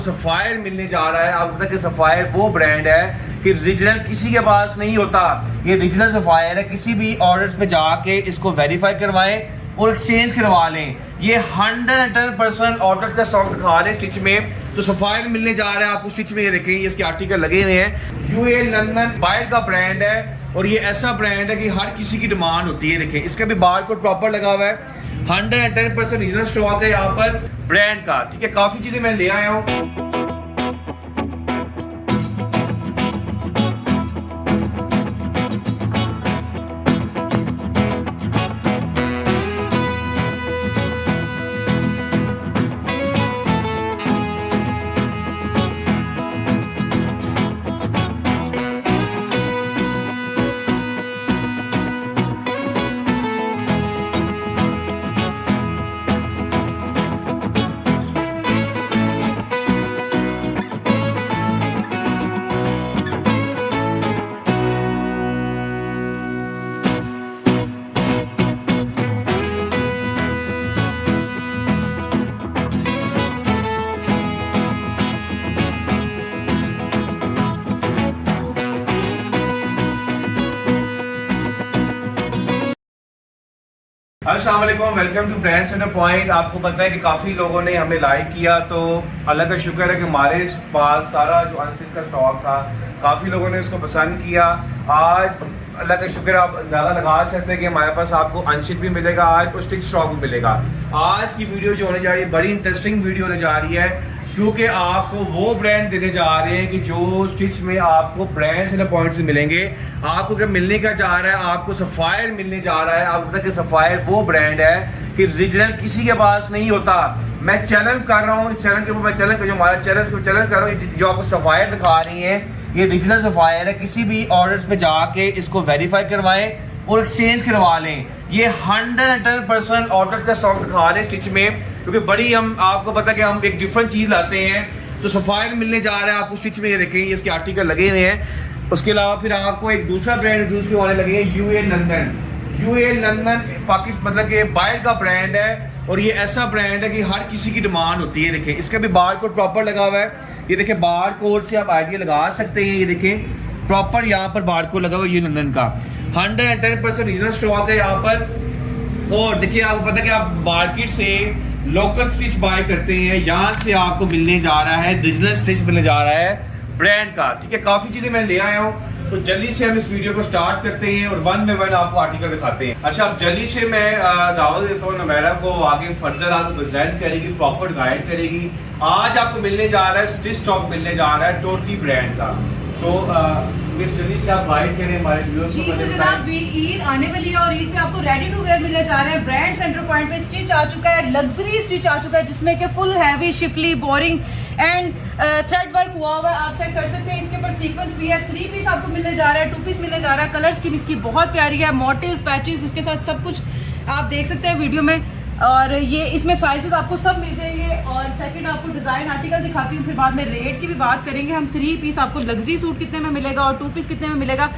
Sapphire मिलने जा रहा है। आपको पता है कि सफायर वो ब्रांड है कि रीजनल किसी के पास नहीं होता। ये रीजनल सफायर है। किसी भी ऑर्डर्स पे जाके इसको वेरीफाई करवाएं और एक्सचेंज करवा लें। ये 110% ऑर्डर्स का स्टॉक दिखा रहे हैं स्टिच में। तो सफायर मिलने जा रहा है आपको स्टिच में। ये देखें, ये इसके आर्टिकल लगे हुए हैं। यूए लंदन बायर का ब्रांड है और ये ऐसा ब्रांड है कि हर किसी की डिमांड होती है। देखें, इसका भी बार कोड प्रॉपर लगा हुआ है। 110% रीजनल स्टॉक है यहाँ पर ब्रांड का। ठीक है, काफ़ी चीज़ें मैं ले आया हूँ। अस्सलाम वालेकुम, welcome to brand centre point. आपको पता है कि काफ़ी लोगों ने हमें लाइक किया, तो अल्लाह का शुक्र है कि हमारे पास सारा जो अनस्टिच का स्टॉक था, काफ़ी लोगों ने इसको पसंद किया। आज अल्लाह का शुक्र, आप अंदाज़ा लगा सकते हैं कि हमारे पास आपको अनस्टिच भी मिलेगा आज और स्टिच स्टॉक भी मिलेगा। आज की वीडियो जो होने जा रही है बड़ी इंटरेस्टिंग वीडियो होने जा रही है, क्योंकि आपको वो ब्रांड देने जा रहे हैं कि जो स्टिच में आपको ब्रांड सेंटर पॉइंट से मिलेंगे। आपको क्या मिलने का जा रहा है? आपको सफायर मिलने जा रहा है। आपको पता है कि सफायर वो ब्रांड है कि रीजनल किसी के पास नहीं होता। मैं चैलेंज कर रहा हूँ, इस चैनल के ऊपर मैं चैलेंज कर, जो हमारा चैलेंज को चैलेंज कर रहा हूँ, जो आपको सफायर दिखा रही है ये रीजनल सफायर है। किसी भी ऑर्डर्स पे जाके इसको वेरीफाई करवाएं और एक्सचेंज करवा लें। ये 110% ऑर्डर्स का स्टॉक दिखा रहे हैं स्टिच में, क्योंकि बड़ी हम आपको पता है कि हम एक डिफरेंट चीज़ लाते हैं। तो सफायर मिलने जा रहा है आपको स्टिच में। ये देखें, ये इसके आर्टिकल लगे हुए हैं। उसके अलावा फिर आपको एक दूसरा ब्रांड इंट्रोड्यूस भी होने लगे हैं, UA London. UA London Pakistan मतलब कि बायर का ब्रांड है और ये ऐसा ब्रांड है कि हर किसी की डिमांड होती है। देखें, इसका भी बार कोड प्रॉपर लगा हुआ है। ये देखें, बार कोड से आप आइडिया लगा सकते हैं। ये देखें, प्रॉपर यहाँ पर बार कोड लगा हुआ है यूए लंदन का। 110% रीजनल स्टॉक है यहाँ पर। और देखिए, आपको पता है कि आप मार्केट से लोकल स्टिच बाय करते हैं, यहाँ से आपको मिलने जा रहा है रीजनल स्टिच मिलने जा रहा है ब्रांड का। ठीक है, काफ़ी चीज़ें मैं ले आया हूँ। तो जल्दी से हम इस वीडियो को स्टार्ट करते हैं और वन बाय वन आपको आर्टिकल दिखाते हैं। अच्छा, अब जल्दी से मैं दावत देता हूँ नमैरा को, आगे फर्दर आपको प्रेजेंट करेगी, प्रॉपर गाइड करेगी। आज आपको मिलने जा रहा है स्टिच स्टॉक मिलने जा रहा है टोटली ब्रांड का। तो जल्दी से आप गाइड करें हमारे व्यूअर्स को। तो जनाब, ईद आने वाली है और ईद पे आपको रेडी टू वेयर मिलने जा रहे हैं। ब्रांड सेंटर पॉइंट पे स्टिच आ चुका है, लग्जरी स्टिच आ चुका है, जिसमें कि full heavy, Schiffli, boring and thread work हुआ हुआ है। आप चेक कर सकते हैं, इसके ऊपर सीक्वेंस भी है। 3 पीस आपको मिलने जा रहा है, 2 पीस मिलने जा रहा है। कलर स्कीम इसकी बहुत प्यारी है, मोटिव्स, पैचेस, इसके साथ सब कुछ आप देख सकते हैं वीडियो में। और ये इसमें साइजेस आपको सब मिल जाएंगे। और सेकंड आपको डिज़ाइन आर्टिकल दिखाती हूँ, फिर बाद में रेट की भी बात करेंगे हम। 3 पीस आपको लग्जरी सूट कितने में मिलेगा और 2 पीस कितने में मिलेगा,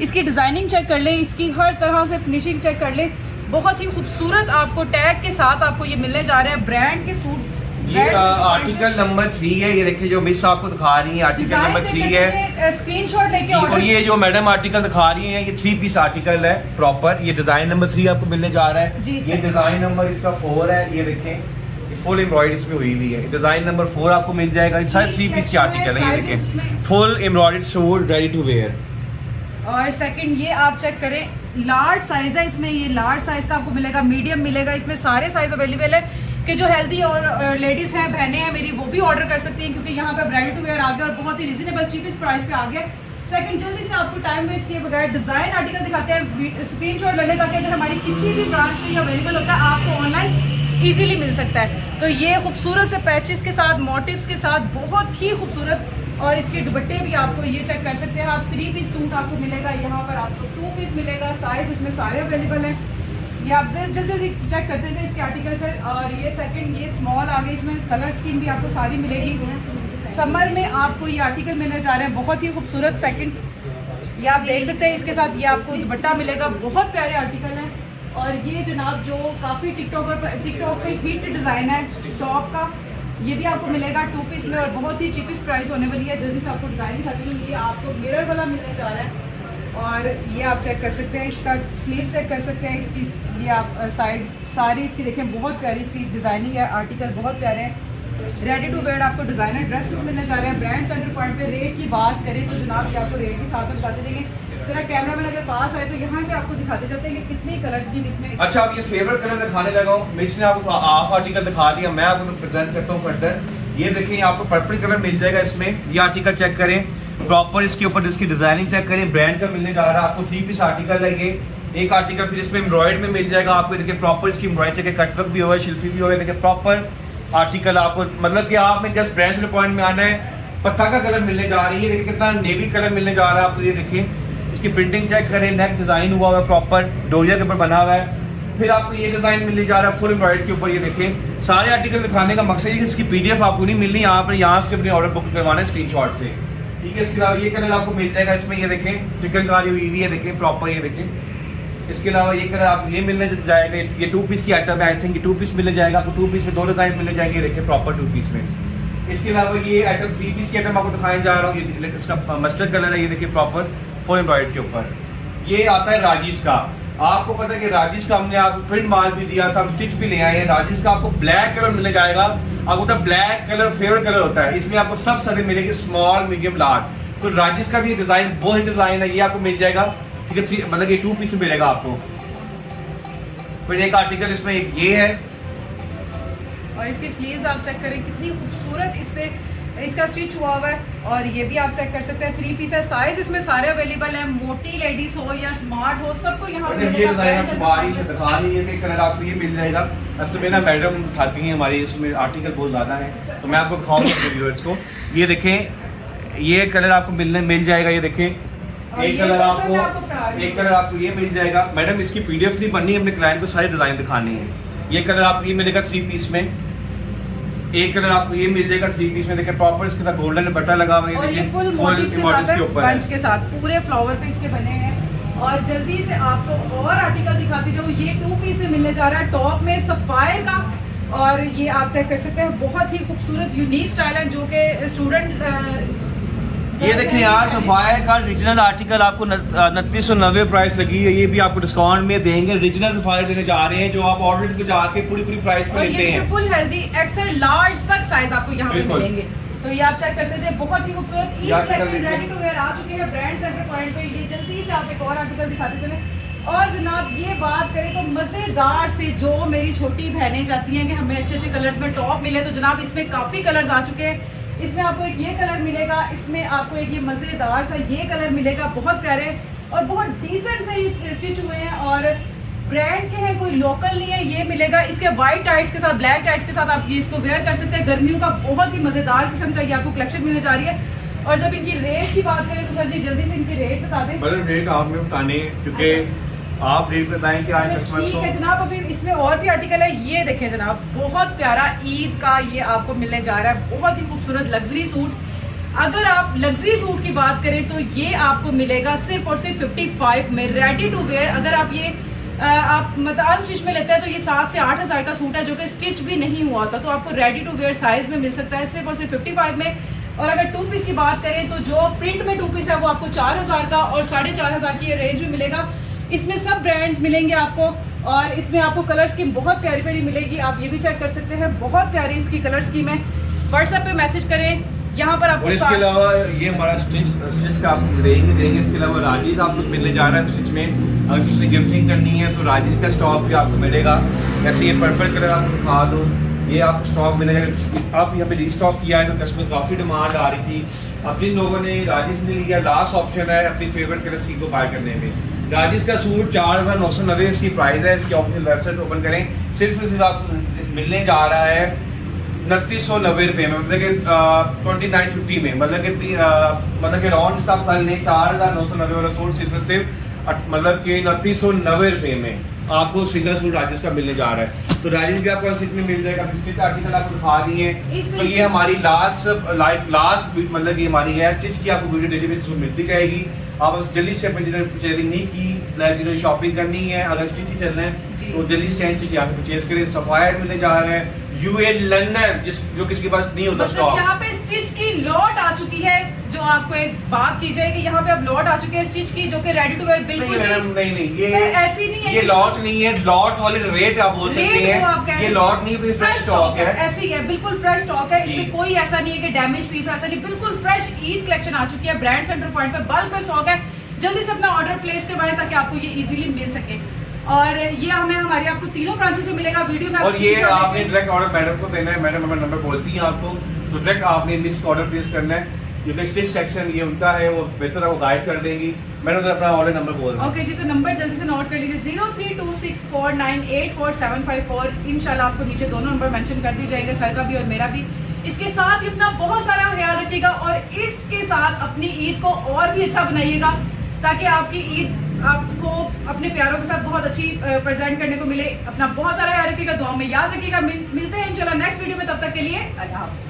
इसकी डिज़ाइनिंग चेक कर लें, इसकी हर तरह से फिनिशिंग चेक कर लें। बहुत ही खूबसूरत आपको टैग के साथ आपको ये मिलने जा रहे हैं ब्रांड के सूट। ये आर्टिकल नंबर 3 है। ये देखिए, जो मिस आपको दिखा रही है आर्टिकल नंबर 3 है। स्क्रीनशॉट लेके और ये जो मैडम आर्टिकल दिखा रही है ये 3 पीस आर्टिकल है प्रॉपर। ये डिजाइन नंबर 3 आपको मिलने जा रहा है। ये डिजाइन नंबर इसका 4 है। ये देखें, फुल एम्ब्रॉयडरी इसमें हुई हुई है। डिजाइन नंबर 4 आपको मिल जाएगा। सारे 3 पीस के आर्टिकल है। ये देखें, full embroidered suit ready to wear. और सेकंड ये आप चेक करें, लार्ज साइज है इसमें। ये लार्ज साइज का आपको मिलेगा, मीडियम मिलेगा, इसमें सारे साइज अवेलेबल है कि जो हेल्दी और लेडीज़ हैं, बहनें हैं मेरी, वो भी ऑर्डर कर सकती हैं, क्योंकि यहाँ पे रेडी टू वेयर आ गया और बहुत ही रीजनेबल चीपेस्ट प्राइस पे आ गया। सेकंड, जल्दी से आपको टाइम वेस्ट किए बगैर डिज़ाइन आर्टिकल दिखाते हैं। स्क्रीनशॉट ले लें ताकि अगर हमारी किसी भी ब्रांच में ये अवेलेबल होता है आपको ऑनलाइन ईजिली मिल सकता है। तो ये खूबसूरत से पैचेस के साथ, मोटिव्स के साथ, बहुत ही खूबसूरत। और इसके दुपट्टे भी आपको ये चेक कर सकते हैं आप। 3 पीस सूट आपको मिलेगा, यहाँ पर आपको 2 पीस मिलेगा। साइज इसमें सारे अवेलेबल हैं। ये आप जल्दी जल्दी चेक करते जाए इसके आर्टिकल से। और ये सेकंड, ये स्मॉल आ गई, इसमें कलर स्कीम भी आपको सारी मिलेगी। समर में आपको ये आर्टिकल मिलने जा रहे हैं, बहुत ही खूबसूरत। सेकंड, ये आप देख सकते हैं, इसके साथ ये आपको दुपट्टा मिलेगा। बहुत प्यारे आर्टिकल हैं। और ये जनाब जो काफ़ी टिकटॉक पे हिट डिज़ाइन है टॉप का, ये भी आपको मिलेगा 2 पीस में और बहुत ही चीपेस्ट प्राइस होने वाली है। जल्दी से आपको डिज़ाइन दिखाती हूँ। ये आपको मिरर वाला मिलने जा रहा है और ये आप चेक कर सकते हैं, इसका स्लीव चेक कर सकते हैं, इसकी ये आप साइड सारी इसकी देखें, बहुत प्यारी इसकी डिज़ाइनिंग है, आर्टिकल बहुत प्यारे हैं। रेडी टू वेयर आपको डिज़ाइनर ड्रेसेस मिलने जा रहे हैं। ब्रांड सेंटर पॉइंट पे रेट की बात करें तो जनाब ये आपको रेट के साथ में बताते जाएंगे। जरा कैमरा मैन अगर पास आए तो यहाँ पे आपको दिखाते जाते हैं कि कितने कलर्स की इसमें। अच्छा, अब ये फेवरेट कलर दिखाने लगा हूँ। मिस ने आपको हाफ आर्टिकल दिखा दिया, मैं आपको प्रेजेंट करता हूँ फर्दर। ये देखिए आपको पर्पल कलर मिल जाएगा इसमें। ये आर्टिकल चेक करें, प्रॉपर इसके ऊपर इसकी डिजाइनिंग चेक करें, ब्रांड का मिलने जा रहा है आपको। 3 पीस आर्टिकल है ये। एक आर्टिकल फिर इसमें एम्ब्रॉयड में मिल जाएगा आपको। देखिए प्रॉपर इसकी एम्ब्रॉयड चेक, कटवर्क भी हुआ है, शिल्पी भी हुआ है। देखिए प्रॉपर आर्टिकल आपको, मतलब कि आपने जस्ट ब्रांड से पॉइंट में आना है। पत्ता का कलर मिलने जा रही है, देखिए कितना नेवी कलर मिलने जा रहा है आपको। ये देखिए इसकी प्रिंटिंग चेक करें, नेक डिजाइन हुआ है प्रॉपर डोरिया के ऊपर बना हुआ है। फिर आपको ये डिजाइन मिलने जा रहा है फुल एम्ब्रॉयड के ऊपर। ये देखें सारे आर्टिकल दिखाने का मकसद है कि इसकी पीडीएफ आपको नहीं मिलनी, आप यहाँ से अपने ऑर्डर बुक करवाना है स्क्रीनशॉट से, ठीक है। इसके अलावा ये कलर आपको मिल जाएगा इसमें। ये देखें चिकनकारी हुई हुई है, देखें प्रॉपर। ये देखें इसके अलावा ये कलर आपको ये मिलने जाएगा। ये 2 पीस की आइटम है, आई थिंक 2 पीस मिलने जाएगा आपको। 2 पीस में 2 डिजाइन मिलने जाएंगे, देखिए प्रॉपर 2 पीस में। इसके अलावा ये आइटम 3 पीस की आइटम आपको दिखाने जा रहा हूँ। ये इसका मस्टर्ड कलर है, ये देखिए प्रॉपर फुल एम्ब्रॉयड के ऊपर। ये आता है राजीस का। आपको पता है कि राजीस का हमने आपको प्रिंट माल भी दिया था, हम स्टिच भी ले आए हैं। राजीस का आपको ब्लैक कलर मिलने जाएगा। आपको तो ब्लैक कलर फेवरेट कलर होता है, इसमें आपको सब साइज मिलेगी, स्मॉल मीडियम लार्ज। तो राजीस का भी डिजाइन बहुत डिजाइन है, ये आपको मिल जाएगा, ठीक है। मतलब ये 2 पीस में मिलेगा आपको। फिर एक आर्टिकल इसमें एक ये है और इसकी स्लीव्स आप चेक करें कितनी खूबसूरत इस पे इसका स्टिच हुआ हुआ है। और ये भी आप चेक कर सकते हैं 3 पीस है। साइज इसमें सारे अवेलेबल हैं, मोटी लेडीज हो या स्मार्ट हो, सबको यहाँ पे ये डिजाइन आपको बारी से दिखा रही है कि कलर आपको ये मिल जाएगा। असल में ना मैडम दिखाती हैं हमारी, इसमें आर्टिकल बहुत ज़्यादा है, तो मैं आपको दिखाऊंगा अपने व्यूअर्स को। ये देखें ये कलर आपको मिल जाएगा। ये देखें एक कलर आपको ये मिल जाएगा। मैडम इसकी पीडीएफ नहीं बननी है, अपने क्लाइंट को सारे डिजाइन दिखाने हैं। ये कलर आपको ये मिलेगा 3 पीस में। एक कलर आपको ये मिल जाएगा 3 पीस में, देखिए प्रॉपर इसके साथ गोल्डन बटा लगा हुआ है और ये फुल मोटिव्स के साथ है, बंच के साथ पूरे फ्लावर पे इसके बने हैं। और जल्दी से आपको और आर्टिकल दिखाती जाऊँ। ये 2 पीस में मिलने जा रहा है, टॉप में सफायर का। और ये आप चेक कर सकते हैं, बहुत ही खूबसूरत यूनिक स्टाइल है जो कि स्टूडेंट। ये देखिए यार सफायर का ओरिजिनल आर्टिकल आपको 2990 प्राइस लगी है। ये भी आपको डिस्काउंट में देंगे, ओरिजिनल सफायर देने जा रहे हैं जो आप ऑर्डर पे जाके पूरी प्राइस पे लेते हैं। फुल हेल्दी एक्सेल लार्ज तक साइज आपको यहाँ पे मिलेंगे। तो ये आप चेक करते जाइए, बहुत ही खूबसूरत Eid collection ready to wear आ चुके हैं ब्रांड सेंटर पॉइंट पे। ये जल्दी से आप एक और आर्टिकल दिखाते चले। और जनाब ये बात करें तो मजेदार से जो मेरी छोटी बहनें चाहती हैं कि हमें अच्छे अच्छे कलर्स में टॉप मिले, तो जनाब इसमें काफी कलर्स आ चुके हैं। इसमें आपको एक ये कलर मिलेगा, इसमें आपको एक ये मजेदार सा ये कलर मिलेगा, बहुत प्यारे और बहुत डिसेंट से स्टिच हुए हैं और ब्रांड के हैं, कोई लोकल नहीं है। ये मिलेगा इसके व्हाइट टाइट्स के साथ, ब्लैक टाइट्स के साथ आप ये इसको वेयर कर सकते हैं। गर्मियों का बहुत ही मजेदार किस्म का ये आपको कलेक्शन मिलने जा रही है। और जब इनकी रेट की बात करें तो सर जी जल्दी से इनकी रेट बता दें। मतलब रेट आपने बताने, क्योंकि आप रेट बताएं कि आज कस्टमर्स को। ठीक है जनाब, अभी इसमें और भी आर्टिकल है। ये देखें जनाब, बहुत प्यारा ईद का ये आपको मिलने जा रहा है, बहुत ही खूबसूरत लग्जरी सूट। अगर आप लग्जरी सूट की बात करें तो ये आपको मिलेगा सिर्फ और सिर्फ 55 में रेडी टू वेयर। अगर आप ये आप मतलब अनस्टिच में लेते हैं तो ये 7 से 8 हज़ार का सूट है जो कि स्टिच भी नहीं हुआ था, तो आपको रेडी टू वेयर साइज में मिल सकता है सिर्फ और सिर्फ 55 में। और अगर 2 पीस की बात करें तो जो प्रिंट में 2 पीस है वो आपको 4000 का और 4500 की रेंज में मिलेगा। इसमें सब ब्रांड्स मिलेंगे आपको और इसमें आपको कलर स्कीम बहुत प्यारी प्यारी मिलेगी, आप ये भी चेक कर सकते हैं। बहुत प्यारी इसकी कलर स्कीम है। व्हाट्सएप पे मैसेज करें, यहाँ पर आपको। इसके अलावा ये हमारा स्टिच का आपको देंगे। इसके अलावा राजीस आपको मिलने जा रहा है स्टिच में। अगर किसी गिफ्टिंग करनी है तो राजीस का स्टॉक भी आपको मिलेगा। जैसे ये पर्पल कलर आपको दिखा दूँ, ये आपको स्टॉक मिलेगा। आप यहाँ पे रीस्टॉक किया है तो कस्टमर काफ़ी डिमांड आ रही थी। अब जिन लोगों ने राजीस ने लिया, लास्ट ऑप्शन है अपनी फेवरेट कलर स्कीम को बाय करने में। राजीस का सूट 4990 इसकी प्राइस है। इसकी ऑफिशियल वेबसाइट ओपन करें, सिर्फ आपको मिलने जा रहा है 2990 रुपये में, मतलब कि 2950 में, मतलब कि राउंड आप कर लें 4990 वाला सूट सिर्फ मतलब कि 2990 रुपये में आपको सीधा सूट राजीस का मिलने जा रहा है। तो राजीस भी आपको स्टिच में मिल जाएगा। स्टिच आर्टिकल आपको दिखा दिए हैं। तो ये हमारी लास्ट मतलब ये हमारी है स्टिच की, आपको वीडियो डेली बेसिस पर मिलती रहेगी। आप बस जल्दी से अपनी जिन्हें नहीं की, जिन्हें शॉपिंग करनी है, अगर स्टिच ही चलना है तो जल्दी से स्टिच यहाँ से परचेज करें। सफायर मिलने जा रहा है, यूए लंदन जो किसी के पास नहीं होता मतलब स्टॉक। यहाँ पे स्टिच की लॉट आ चुकी है, जो आपको एक बात की जाएगी, यहाँ पे अब लॉट आ चुकी है स्टिच की, जो कि रेडी टू वेयर बिल्कुल नहीं सर, ऐसी नहीं है ये कि- लॉट नहीं है, लॉट वाले रेट आप बोल सकते रेट वो आप हैं, कह ये सकते लॉट नहीं, कोई फ्रेश स्टॉक है। ऐसे ही है, बिल्कुल फ्रेश स्टॉक है, जी। इसमें कोई ऐसा नहीं है कि डैमेज पीस है, ऐसा नहीं, बिल्कुल फ्रेश ईद कलेक्शन आ चुकी है, ब्रांड सेंटर पॉइंट पे बल्क में स्टॉक है। जल्दी से अपना ऑर्डर प्लेस करवाएं ताकि आपको ये इजीली मिल सके। और ये हमें हमारे आपको तीनों ब्रांचेस में मिलेगा। वीडियो में आप और ये screenshot आपने लेके- डायरेक्ट ऑर्डर मैडम को देना है, मैडम हमारा नंबर बोलती हैं आपको, तो डायरेक्ट आपने लिस्ट ऑर्डर प्लेस करना है, क्योंकि स्टिच सेक्शन ये उनका है, वो बेहतर है, वो गाइड कर देंगी। मैडम जरा अपना ऑर्डर नंबर बोल दें। ओके जी, तो नंबर जल्दी से नोट कर लीजिए 032649844754। इंशाल्लाह आपको नीचे दोनों नंबर मेंशन कर दी जाएगा, सर का भी और मेरा भी। इसके साथ ही अपना बहुत सारा ख्याल रखिएगा और इसके साथ अपनी ईद को और भी अच्छा बनाइएगा, ताकि आपकी ईद आपको अपने प्यारों के साथ बहुत अच्छी प्रेजेंट करने को मिले। अपना बहुत सारा ख्याल रखिएगा, दुआ में याद रखिएगा। मिलते हैं इंशाल्लाह नेक्स्ट वीडियो में, तब तक के लिए अल्लाह हाफ़िज़।